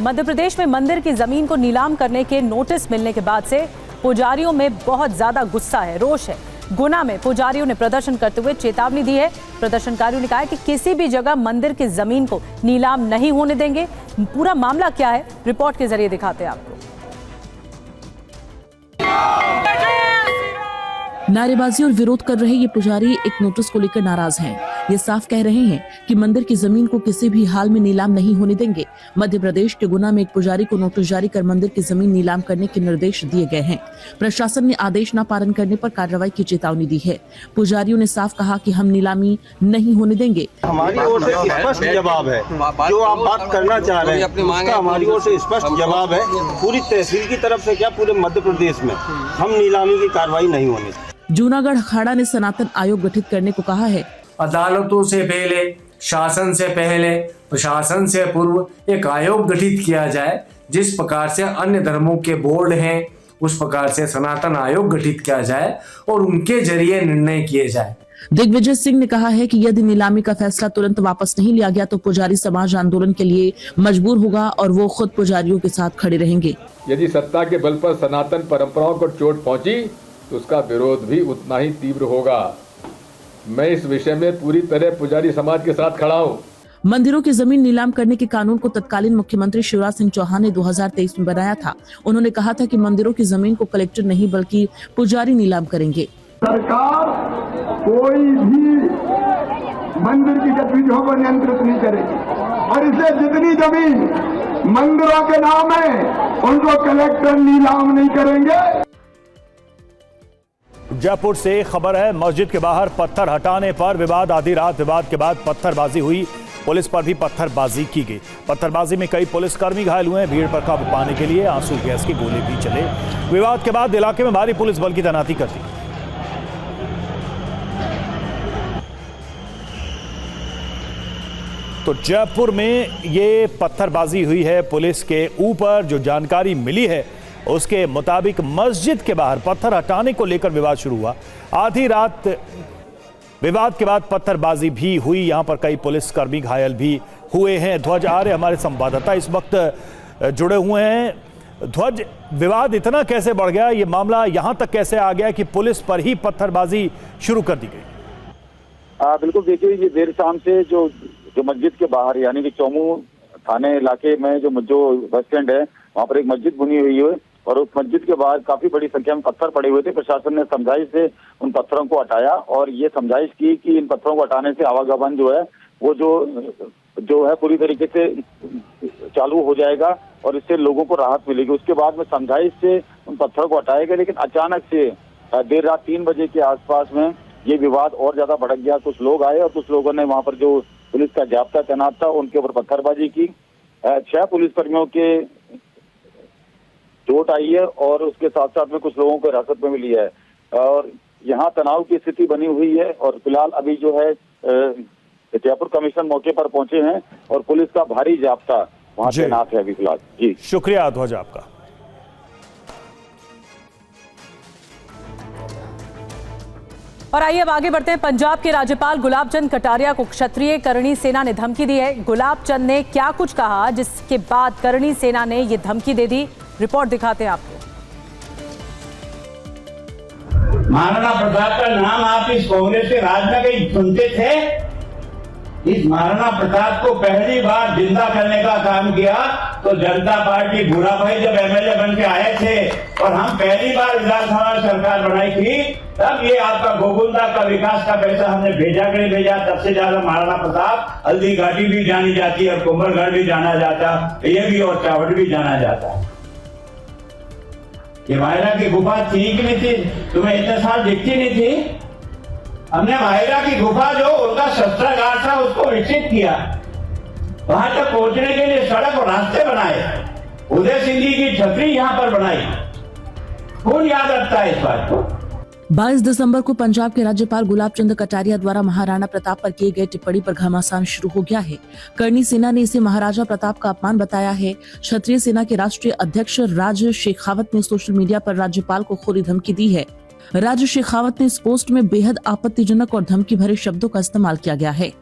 मध्य प्रदेश में मंदिर की जमीन को नीलाम करने के नोटिस मिलने के बाद से पुजारियों में बहुत ज्यादा गुस्सा है, रोष है। गुना में पुजारियों ने प्रदर्शन करते हुए चेतावनी दी है। प्रदर्शनकारियों ने कहा है कि किसी भी जगह मंदिर की जमीन को नीलाम नहीं होने देंगे। पूरा मामला क्या है, रिपोर्ट के जरिए दिखाते हैं आपको। नारेबाजी और विरोध कर रहे ये पुजारी एक नोटिस को लेकर नाराज हैं। ये साफ कह रहे हैं कि मंदिर की जमीन को किसी भी हाल में नीलाम नहीं होने देंगे। मध्य प्रदेश के गुना में एक पुजारी को नोटिस जारी कर मंदिर की जमीन नीलाम करने के निर्देश दिए गए हैं। प्रशासन ने आदेश न पालन करने पर कार्रवाई की चेतावनी दी है। पुजारियों ने साफ कहा कि हम नीलामी नहीं होने देंगे। हमारी ओर से स्पष्ट जवाब है, जो आप बात करना चाह रहे हैं उसका हमारी ओर से स्पष्ट जवाब है। पूरी तहसील की तरफ से क्या, पूरे मध्य प्रदेश में हम नीलामी की कार्रवाई नहीं होने। जूनागढ़ अखाड़ा ने सनातन आयोग गठित करने को कहा है। अदालतों से पहले, शासन से पहले, प्रशासन से पूर्व एक आयोग गठित किया जाए। जिस प्रकार से अन्य धर्मों के बोर्ड हैं, उस प्रकार से सनातन आयोग गठित किया जाए और उनके जरिए निर्णय किए जाए। दिग्विजय सिंह ने कहा है कि यदि नीलामी का फैसला तुरंत वापस नहीं लिया गया तो पुजारी समाज आंदोलन के लिए मजबूर होगा और वो खुद पुजारियों के साथ खड़े रहेंगे। यदि सत्ता के बल पर सनातन परंपराओं को चोट पहुंची तो उसका विरोध भी उतना ही तीव्र होगा। मैं इस विषय में पूरी तरह पुजारी समाज के साथ खड़ा हूँ। मंदिरों की जमीन नीलाम करने के कानून को तत्कालीन मुख्यमंत्री शिवराज सिंह चौहान ने 2023 में बनाया था। उन्होंने कहा था कि मंदिरों की जमीन को कलेक्टर नहीं बल्कि पुजारी नीलाम करेंगे। सरकार कोई भी मंदिर की गतिविधियों को नियंत्रित नहीं करेगी और इसे जितनी जमीन मंदिरों के नाम है उनको कलेक्टर नीलाम नहीं करेंगे। जयपुर से खबर है, मस्जिद के बाहर पत्थर हटाने पर विवाद। आधी रात विवाद के बाद पत्थरबाजी हुई, पुलिस पर भी पत्थरबाजी की गई। पत्थरबाजी में कई पुलिसकर्मी घायल हुए हैं। भीड़ पर काबू पाने के लिए आंसू गैस के गोले भी चले। विवाद के बाद इलाके में भारी पुलिस बल की तैनाती कर दी। तो जयपुर में ये पत्थरबाजी हुई है। पुलिस के ऊपर जो जानकारी मिली है उसके मुताबिक मस्जिद के बाहर पत्थर हटाने को लेकर विवाद शुरू हुआ। आधी रात विवाद के बाद पत्थरबाजी भी हुई। यहां पर कई पुलिसकर्मी घायल भी हुए हैं। ध्वज आर्य हमारे संवाददाता इस वक्त जुड़े हुए हैं। ध्वज, विवाद इतना कैसे बढ़ गया, ये मामला यहां तक कैसे आ गया कि पुलिस पर ही पत्थरबाजी शुरू कर दी गई? बिल्कुल, देखिए ये देर शाम से जो मस्जिद के बाहर यानी कि चौमू थाने इलाके में जो बस स्टैंड है वहाँ पर एक मस्जिद बनी हुई है और उस मस्जिद के बाहर काफी बड़ी संख्या में पत्थर पड़े हुए थे। प्रशासन ने समझाइश से उन पत्थरों को हटाया और ये समझाइश की कि इन पत्थरों को हटाने से आवागमन जो है वो जो है पूरी तरीके से चालू हो जाएगा और इससे लोगों को राहत मिलेगी। उसके बाद में समझाइश से उन पत्थरों को हटाया गया, लेकिन अचानक से देर रात 3 बजे के आसपास में ये विवाद और ज्यादा भड़क गया। कुछ लोग आए और कुछ लोगों ने वहाँ पर जो पुलिस का जाब्ता तैनात था उनके ऊपर पत्थरबाजी की। 6 पुलिसकर्मियों के चोट आई है और उसके साथ साथ में कुछ लोगों को हिरासत में भी लिया है और यहाँ तनाव की स्थिति बनी हुई है। और फिलहाल अभी जो है जयपुर कमिश्नर मौके पर पहुंचे हैं और पुलिस का भारी जाब्ता वहाँ तैनात है अभी फिलहाल। जी शुक्रिया ध्वज आपका। और आइए अब आगे बढ़ते हैं। पंजाब के राज्यपाल गुलाब चंद कटारिया को क्षत्रिय करणी सेना ने धमकी दी है। गुलाब चंद ने क्या कुछ कहा जिसके बाद करणी सेना ने ये धमकी दे दी, रिपोर्ट दिखाते हैं आपको। महाराणा प्रताप का नाम आप इस कांग्रेस के राज में कहीं सुनते थे? इस महाराणा प्रताप को पहली बार जिंदा करने का काम किया तो जनता पार्टी बुरा भाई जब एमएलए बन के आए थे और हम पहली बार विधानसभा में सरकार बनाई थी, तब ये आपका गोकुंदा का विकास का पैसा हमने भेजा कि नहीं भेजा। तब से ज्यादा महाराणा प्रताप हल्दी घाटी भी जानी जाती है और कुंभलगढ़ भी जाना जाता, ये भी और चावट भी जाना जाता। ये मायरा की गुफा थी कि नहीं थी? तुम्हें इतने साल दिखती नहीं थी? हमने मायरा की गुफा जो उनका शस्त्रागार था उसको विकसित किया, वहां तक पहुंचने के लिए सड़क और रास्ते बनाए, उदय सिंह जी की छतरी यहाँ पर बनाई। कौन याद रखता है इस बात को? 22 दिसंबर को पंजाब के राज्यपाल गुलाब चंद कटारिया द्वारा महाराणा प्रताप पर किए गए टिप्पणी पर घमासान शुरू हो गया है। करणी सेना ने इसे महाराजा प्रताप का अपमान बताया है। क्षत्रिय सेना के राष्ट्रीय अध्यक्ष राज शेखावत ने सोशल मीडिया पर राज्यपाल को खुली धमकी दी है। राज शेखावत ने इस पोस्ट में बेहद आपत्तिजनक और धमकी भरे शब्दों का इस्तेमाल किया गया है।